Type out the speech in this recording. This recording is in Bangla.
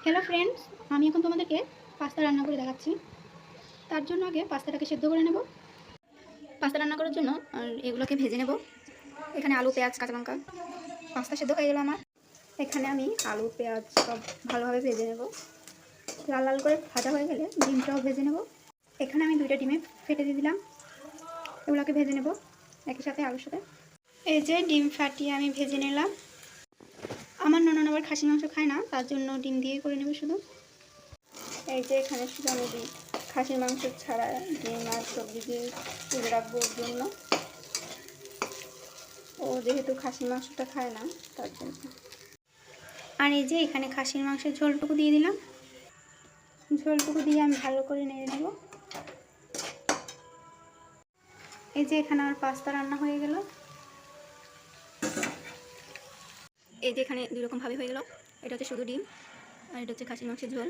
হ্যালো ফ্রেন্ডস, আমি এখন তোমাদেরকে পাস্তা রান্না করে দেখাচ্ছি। তার জন্য আগে পাস্তাটাকে সেদ্ধ করে নেব। পাস্তা রান্না করার জন্য আর এগুলোকে ভেজে নেব। এখানে আলু, পেঁয়াজ, কাঁচা লঙ্কা। পাস্তা সেদ্ধ হয়ে গেল আমার। এখানে আমি আলু, পেঁয়াজ সব ভালোভাবে ভেজে নেব। লাল লাল করে ভাজা হয়ে গেলে ডিমটাও ভেজে নেব। এখানে আমি 2টা ডিমে ফেটে দিয়ে দিলাম। এগুলোকে ভেজে নেব একই সাথে আলুর সাথে। এই যে ডিম ফাটিয়ে আমি ভেজে নিলাম। আমার ননদ আবার খাসি মাংস খায় না, তার জন্য ডিম দিয়ে করে নেব শুধু। এই যে এখানে শুধু আমি দিই খাসির মাংস ছাড়া ডিম আর সবজি দিয়ে তুলে রাখবো ওর জন্য। ও যেহেতু খাসির মাংসটা খায় না তার জন্য। আর এই যে এখানে খাসির মাংসের ঝোলটুকু দিয়ে দিলাম। ঝোলটুকু দিয়ে আমি ভালো করে নেড়ে নেব। এই যে এখানে আমার পাস্তা রান্না হয়ে গেল। এই যে এখানে 2 রকম ভাবে হয়ে গেল। এটা হচ্ছে শুধু ডিম আর এটা হচ্ছে খাসির মাংসের ঝোল।